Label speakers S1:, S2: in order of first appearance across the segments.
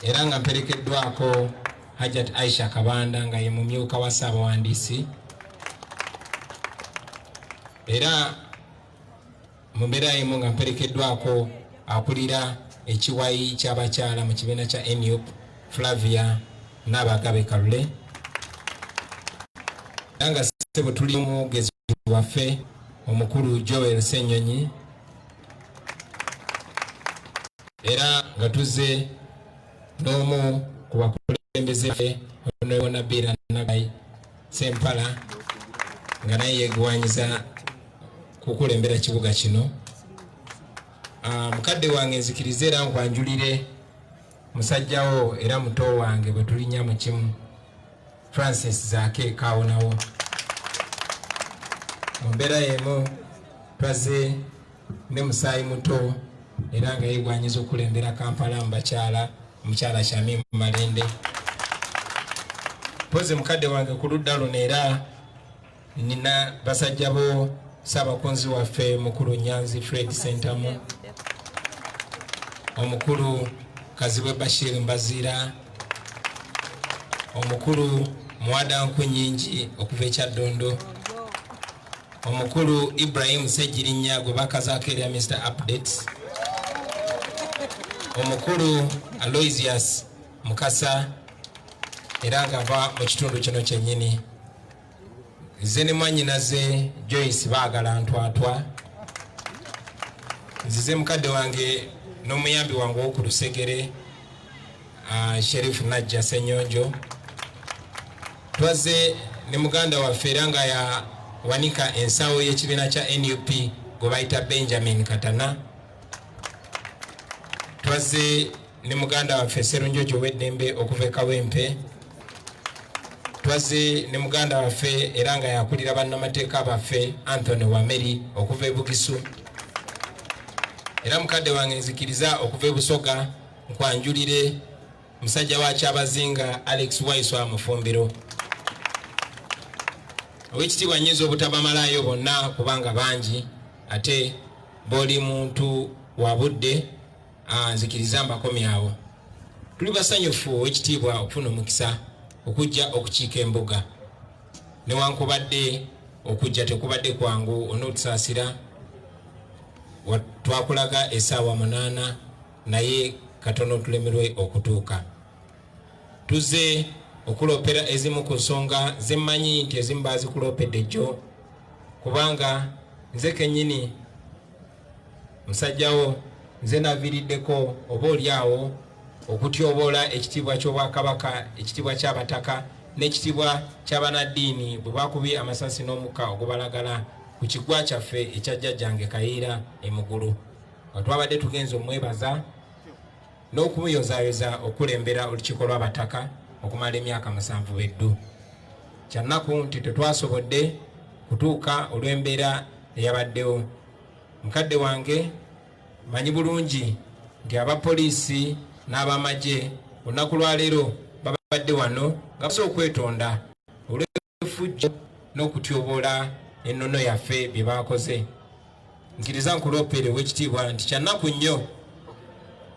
S1: era nga mperekeddwako Hajat Aisha Kabanda nga ye mumyuka wa Ssaabawandiisi, era mu mbeera emu nga mperekeddwako akulira ekiwayi ky'abakyala mu kibiina kya NUP Flavia Nabagabe Kalule, era nga ssebo tuli mugezi waffe omukulu Joel Ssenyonyi, era nga tuzze n'omu ku bakulembeze Honorable Nabira Nagai Sempala nga naye yeegwanyiza kukulembera kibuga kino. Mukadde wange nzikirize era nkwanjulire musajjawo era muto wange bwe tulinnya mu kimu Francis Zaake Kawonawo. Mu mbeera y'emu twaze ne musaayi muto era nga yeegwanyiza okulembera Kampala mu bakyala, omukyala Shamim Malende. Poze mukadde wange ku ludda luno era nina basajja bo Ssaabakunzi waffe mukulu Nyanzi Fred Sentamu, omukulu Kazibwe Bashir Mbazira, omukulu Mwada Nkunyingi okuva e Kyaddondo, omukulu Ibrahim Sejjirinya gwe bakazaako erya Mr. Updates, omukulu Aloysius Mukasa era nga ava mu kitundu kino kyennyini, nze ne mwannyinaze Joyce Baagala Ntwatwa, nzize mukadde wange n'omuyambi wange ow'oku Lusegere Sheriff Najja Ssenyonjo, twaze ne muganda waffe era nga yawanika ensawo y'ekibiina kya NUP gwe bayita Benjamin Katana, twaze ne muganda waffe Sserunjojo Weddembe okuva e Kawempe, twaze ne muganda waffe era nga yakulira bannamateeka baffe Anthony Wameri okuva e Bugisu, era mukadde wange nzikiriza okuva e Busoga nkwanjulire musajja wa Kyabazinga Alex Waiswa Mufumbiro. Owekitiibwa nnyinza obutabamalayo bonna kubanga bangi ate boli muntu wa budde, nzikiriza mbakomyawo. Tuli basanyufu owekitiibwa okufuna omukisa okujja okukiika embuga, newankubadde okujja tekubadde kwangu, onootusaasira twakulaga essaawa 8 naye katono tulemerwe okutuuka. Tuzze okulopera ezimu ku nsonga zemmanyi nti ezimu baazikuloopedde jjo, kubanga nze kennyini musajjawo nze naviiriddeko oba oliawo okutyoboola ekitiibwa ky'Obwakabaka, ekitiibwa ky'abataka n'ekitiibwa ky'abanaddiini bwe bakubye amasasi n'omukka ogubalagala ku kiggwa kyaffe ekya jjajjange Kayiira Emugulu, nga twabadde tugenza omwebaza n'okumuyozaayoza okulembera olukiiko lw'abataka okumala emyaka 7 beddu. Kyannaku nti tetwasobodde kutuuka olw'embeera eyabaddewo. Mukadde wange manyi bulungi nti abapoliisi n'abamagye olunaku lwaleero babadde wano nga basobola okwetonda olw'effujjo n'okutyoboola ennono yaffe bye baakoze. Nkiriza nkuloopere ow'ekitiibwa nti kyannaku nnyo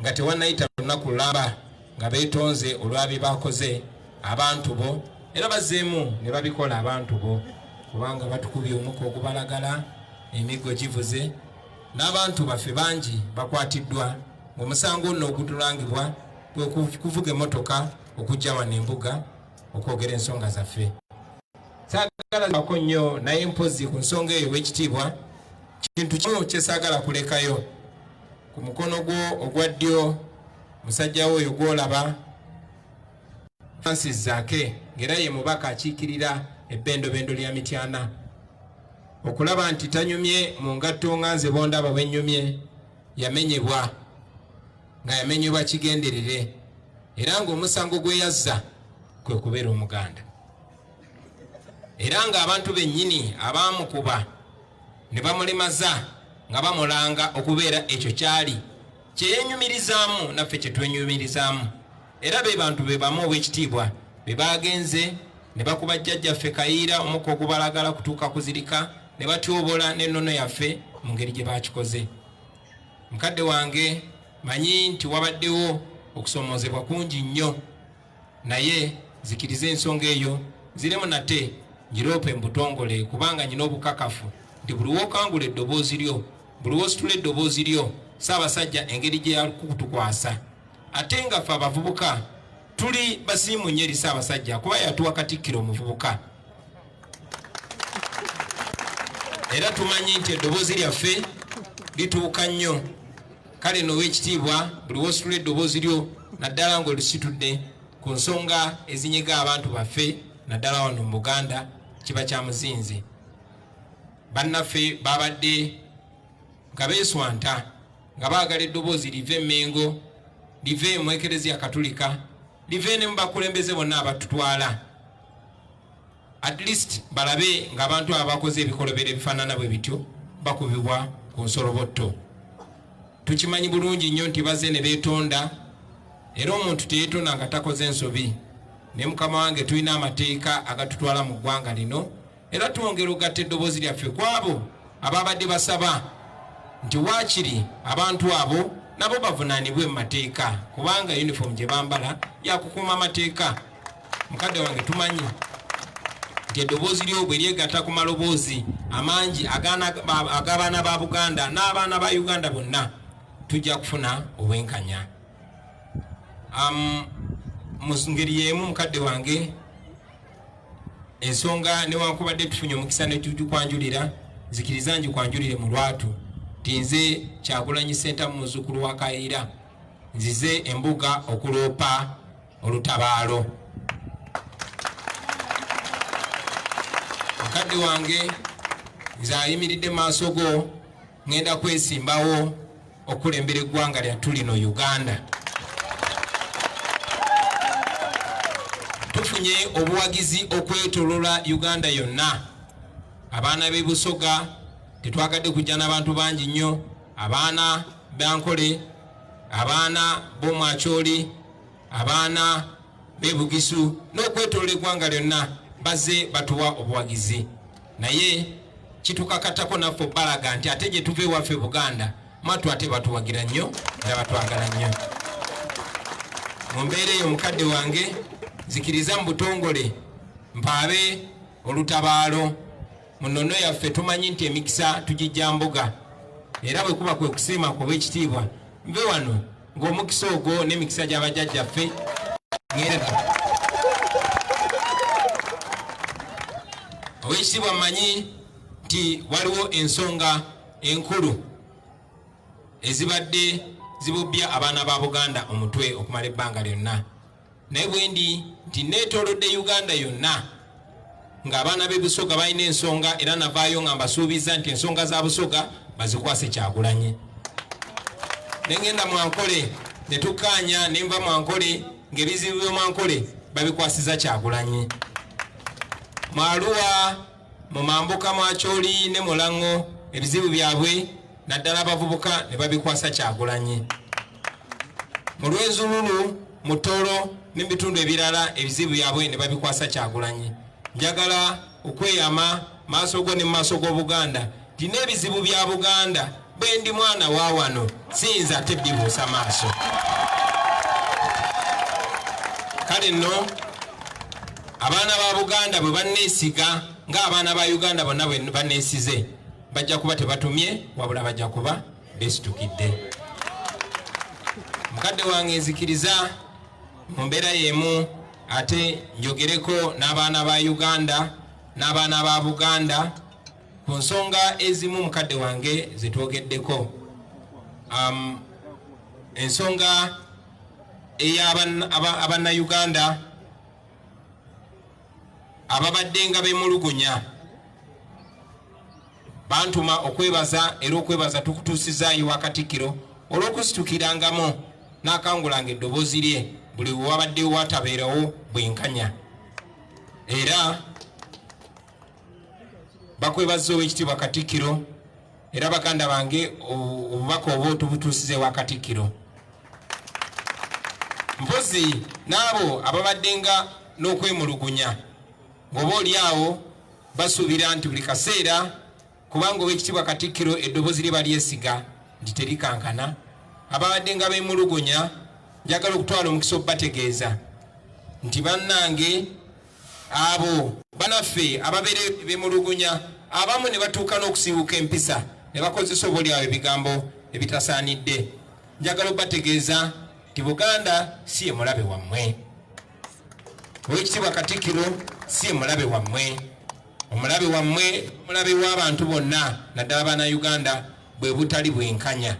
S1: nga tewannayita lunaku lulamba nga beetonze olwa bye baakoze abantu bo, era bazzeemu ne babikola abantu bo, kubanga batukubye omukka ogubalagala, emiggo givuze, n'abantu baffe bangi bakwatiddwa. Omusango nno ogutulangibwa kwe kuvuga emmotoka okujja wano embuga okwogera ensonga zaffe. Saagala bako nnyo naye mpozi ku nsonga eyo w'ekitiibwa kintu kimu kye saagala kulekayo. Ku mukono gwo ogwa ddyo musajjawo oyo gw'olaba Francis Zaake ng'era ye mubaka akiikirira ebbendobendo lya Mityana, okulaba nti tanyumye mu ngatto nga nze bondaba bwennyumye, yamenyebwa nga yamenyebwa kigenderere, era ng'omusango gwe yazza kwe kubeera omuganda, era ng'abantu bennyini abaamukuba ne bamulemaza nga bamulanga okubeera ekyo kyali kyeyenyumirizaamu naffe kye twenyumirizaamu, era be bantu be bamu ow'ekitiibwa be bagenze ne bakuba jjajjaffe Kayiira omukka ogubalagala kutuuka kuzirika, ne batyobola n'ennono yaffe mu ngeri gye baakikoze. Mukadde wange manyi nti wabaddewo okusomozebwa kungi nnyo naye zikiriza ensonga eyo ziremu nate ngirope mbutongole kubanga nyina obukakafu nti buli wokangula eddoboozi lyo buli wositula eddoboozi lyo Ssaabasajja engeri gye yakutukwasa ate nga ffe abavubuka tuli basiimu nnyo eri Ssaabasajja kuba yatuwa Katikkiro omuvubuka era tumanyi nti eddoboozi lyaffe lituuka nnyo kale n'ow'ekitiibwa buli wositula eddoboozi lyo naddala ng'olisitudde ku nsonga ezinyiga abantu baffe naddala wano mu Buganda kiba kya muzinzi bannaffe babadde nga beeswanta nga baagala eddoboozi live Mengo live mu Ekereziya Katulika live ne mu bakulembeze bonna abatutwala at least balabe ng'abantu abakoze ebikolobero ebifaanana bwe bityo bakubibwa ku nsolobotto. Tukimanyi bulungi nnyo nti baze ne beetonda era omuntu teyeetonda nga takoze ensobi ne mukama wange tulina amateeka agatutwala mu ggwanga lino era twongera okugatta eddoboozi lyaffe ku abo ababadde basaba nti waakiri abantu abo nabo bavunaanibwe mu mateeka kubanga uniform gye bambala yakukuuma amateeka. Mukadde wange tumanyi nti eddoboozi lyo bwe lyegatta ku maloboozi amangi ag'abaana ba Buganda n'abaana ba Uganda bonna tujja kufuna obwenkanya. Mu ngeri y'emu mukadde wange ensonga newankubadde tufunye omukisa ne tukwanjulira zikiriza njikwanjulire mu lwatu ti nze Kyagulanyi Ssentamu muzzukulu wa Kayiira nzize embuga okuloopa olutabaalo. Mukadde wange nze ayimiridde maaso go ngenda kwesimbawo okulembera eggwanga lyattu lino Uganda. Tufunye obuwagizi okwetolola Uganda yonna. Abaana b'e Busoga tetwagadde kujja n'abantu bangi nnyo, abaana b'Ankole, abaana b'Omwakyoli, abaana b'e Bugisu n'okwetolola eggwanga lyonna bazze batuwa obuwagizi. Naye kitukakatako naffe balaga nti ate gye tuva ewaffe Buganda matu ate batuwagira nnyo era batwagala nnyo. Mu mbeera eyo mukadde wange zikiriza mu butongole mpaabe olutabaalo mu nnono yaffe. Tumanyi nti emikisa tugijja mbuga era bwe kuba kwe kusiima kw'ekitiibwa nve wano ng'omukisa ogwo n'emikisa gy'abajjajjaffe ngenda. Ow'ekitiibwa mmanyi nti waliwo ensonga enkulu ezibadde zibubbya abaana ba Buganda omutwe okumala ebbanga lyonna. Naye bwe ndi nti neetoolodde Uganda yonna ng'abaana b'e Busoga balina ensonga era navaayo nga mbasuubiza nti ensonga za Busoga bazikwase Kyagulanyi. Ne ngenda mu Ankole ne tukkaanya ne nva mu Ankole ng'ebizibu by'omu Ankole babikwasiza Kyagulanyi. Mu Arua, mu Mambuka, Mwakyoli ne Mulango ebizibu byabwe naddala abavubuka ne babikwasa Kyagulanyi. Mu Lwenzululu, mu Tooro n'ebitundu ebirala ebizibu byabwe ne babikwasa Kyagulanyi. Njagala okweyama maaso go ne maaso g'Obuganda nti n'ebizibu bya Buganda bwe ndi mwana wa wano siyinza ate bibuusa maaso. Kale nno abaana ba Buganda bwe banneesiga ng'abaana ba Uganda bonna bwe banneesize bajja kuba tebatumye wabula bajja kuba beesitukidde. Mukadde wange nzikiriza mu mbeera y'emu ate njogereko n'abaana ba Uganda n'abaana ba Buganda ku nsonga ezimu mukadde wange zetwogeddeko. Ensonga ey'Abannayuganda ababadde nga beemulugunya bantuma okwebaza era okwebaza tukutuusizaayo wa Katikkiro olw'okusitukirangamu n'akangulanga eddoboozi lye buli wabadde watabeerawo bwenkanya. Era bakwebaza Oweekitiibwa Katikkiro era baganda bange obubaka obwo tubutuusize wa Katikkiro. Mpozi n'abo ababadde nga n'okwemulugunya ng'oba oli awo basuubira nti buli kaseera kubanga Oweekitiibwa Katikkiro eddoboozi lye balyesiga nti terikankana, ababadde nga beemulugunya njagala okutwala omukisa okubategeeza nti bannange abo banaffe ababeera bemulugunya abamu ne batuuka n'okusiiwuka empisa ne bakozesa obuliawo ebigambo ebitasaanidde. Njagala okubategeeza nti Buganda si ye mulabe wammwe. Oweekitiibwa Katikkiro si ye mulabe wammwe. Omulabe wammwe omulabe w'abantu bonna naddala Bannayuganda bwe butali bwenkanya.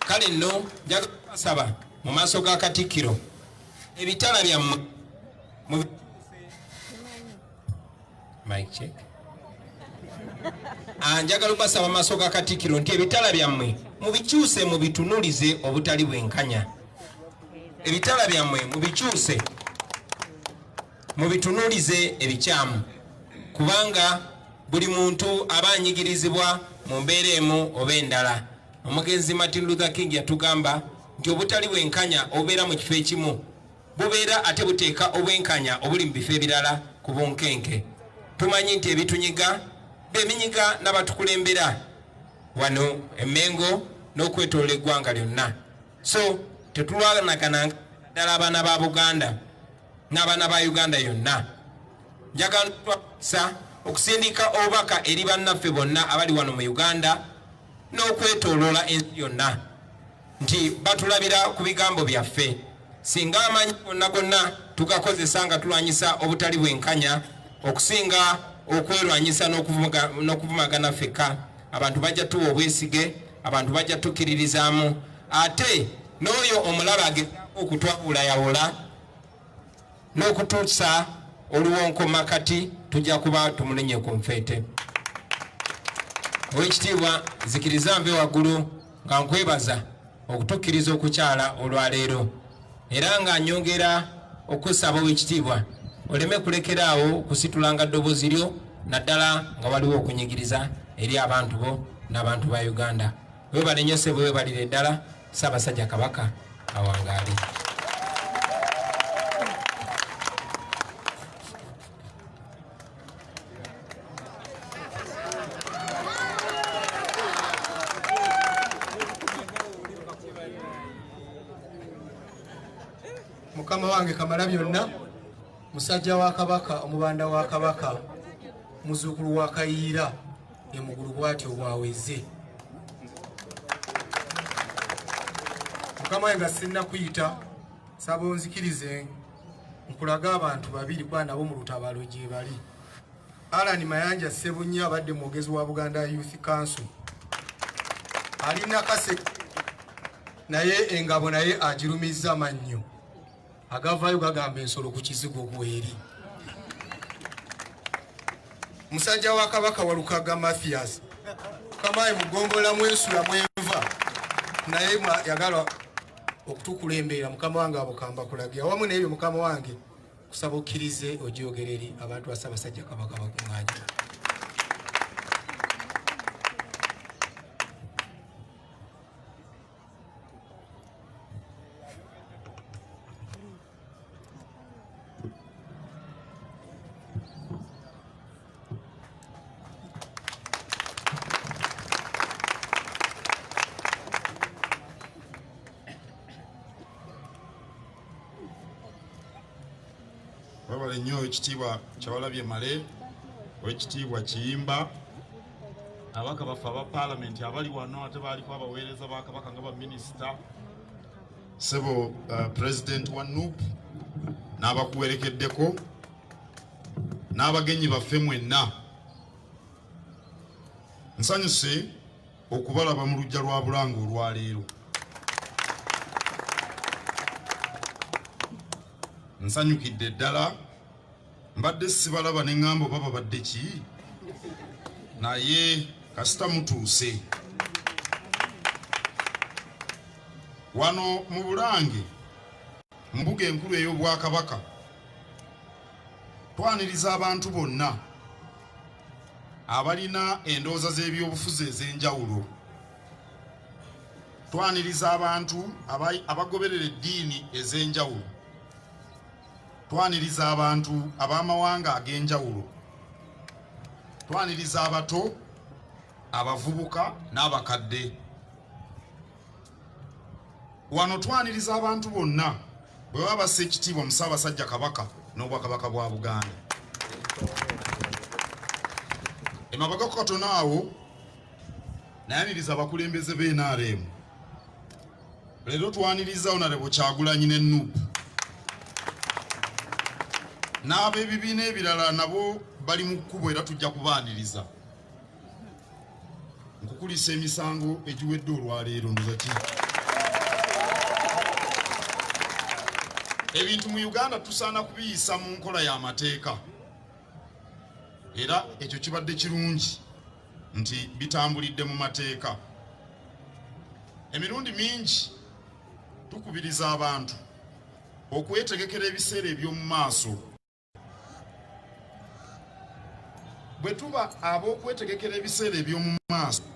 S1: Kale nno njagala kubasaba mu maaso ga Katikkiro ebitala byammwe Mic check. Njagala kubasaba mu maaso ga Katikkiro nti ebitala byammwe mubikyuse mubitunulize obutali bwenkanya. Ebitala byammwe mubikyuse mubitunulize ebikyamu, kubanga buli muntu aba anyigirizibwa mu mbeera emu oba endala. Omugenzi Martin Luther King yatugamba nti obutali bwenkanya obeera mu kifo ekimu bubeera ate buteeka obwenkanya obuli mu bifo ebirala ku bunkenke. Tumanyi nti ebitunyiga beminyiga n'abatukulembera wano Emmengo n'okwetoola eggwanga lyonna. So tetulwanagana ddala abaana ba Buganda n'abaana ba Uganda yonna. Njagala okusindika obubaka eri bannaffe bonna abali wano mu Uganda n'okwetooloola ensi yonna nti batulabira ku bigambo byaffe. Singa amanyi gonna gonna tugakozesa nga tulwanyisa obutali bwenkanya okusinga okwerwanyisa n'okuvumagana ffekka, abantu bajja tuwa obwesige, abantu bajja tukkiririzaamu, ate n'oyo omulaba agezaako okutwawulayawula n'okutuusa oluwonko makati tujja kuba tumulenye ku nfeete. Oweekitiibwa nzikiriza nve waggulu nga nkwebaza okutukkiriza okukyala olwaleero, era nga nyongera okusaba Oweekitiibwa oleme kulekeraawo kusitulanga ddoboozi lyo naddala nga waliwo okunyigiriza eri abantu bo n'abantu ba Uganda. Weebale nnyo ssebo, weebalire ddala. Ssaabasajja Kabaka awangaali.
S2: Mukama wange Kamalabyonna, musajja wa Kabaka, omubanda wa Kabaka, muzuukulu wa Kayiira, emugulu bw'atyo bwaweze. Mukama wange sinna kuyita saba onzikirize nkulaga abantu babiri kwa nabo mu lutabalo gye bali. Alan Mayanja Ssebunya abadde mwogezi wa Buganda Youth Council, alina kase naye engabo naye agirumiza mannyo, agavayo gagamba ensolo ku kizigo gweri. Musajja wa Kabaka Walukaga Mathias kamaye mugombola mwensula mwenva naye yagala okutukulembera. Mukama wange abukamba kulagira wamu n'ebyo mukama wange kusaba okkirize ogyogereri abantu ba Ssaabasajja Kabaka bakuŋŋaanya.
S3: Babale nnyo Oweekitiibwa Kyewalabye Male, Oweekitiibwa Kiyimba, ababaka baffe aba Paalamenti abali wano ate baaliko abaweereza ba Kabaka nga baminisita, ssebo Pulezidenti wa NUP n'abakuwerekeddeko, n'abagenyi baffe mwenna. Nsanyuse okubalaba mu luggya lwa Bulange olwaleero. Nsanyukidde ddala, mbadde sibalaba ne ŋŋamba baba badde ki, naye kasita mutuuse. Wano mu Bulange mu mbuga enkulu ey'Obwakabaka twaniriza abantu bonna abalina endowooza z'ebyobufuzi ez'enjawulo. Twaniriza abantu abagoberera eddiini ez'enjawulo. Twaniriza abantu ab'amawanga ag'enjawulo. Twaniriza abato, abavubuka n'abakadde. wano twaniriza abantu bonna bwe baba basse ekitiibwa mu Ssaabasajja Kabaka n'Obwakabaka bwa Buganda. Emabagako katono awo nayaniriza abakulembeze b'NRM. Leero twaniriza Honorable Kyagulanyi ne Nuupu. N'ab'ebibiina ebirala nabo bali mu kkubo era tujja kubaaniriza. Nkukulisa emisango egiwedde olwaleero ndoza ki? Ebintu mu Uganda tusaana kubiyisa mu nkola y'amateeka. Era ekyo kibadde kirungi nti bitambulidde mu mateeka. Emirundi mingi tukubiriza abantu okwetegekera ebiseera eby'omu maaso. Bwe tuba ab'okwetegekera ebiseera eby'omu maaso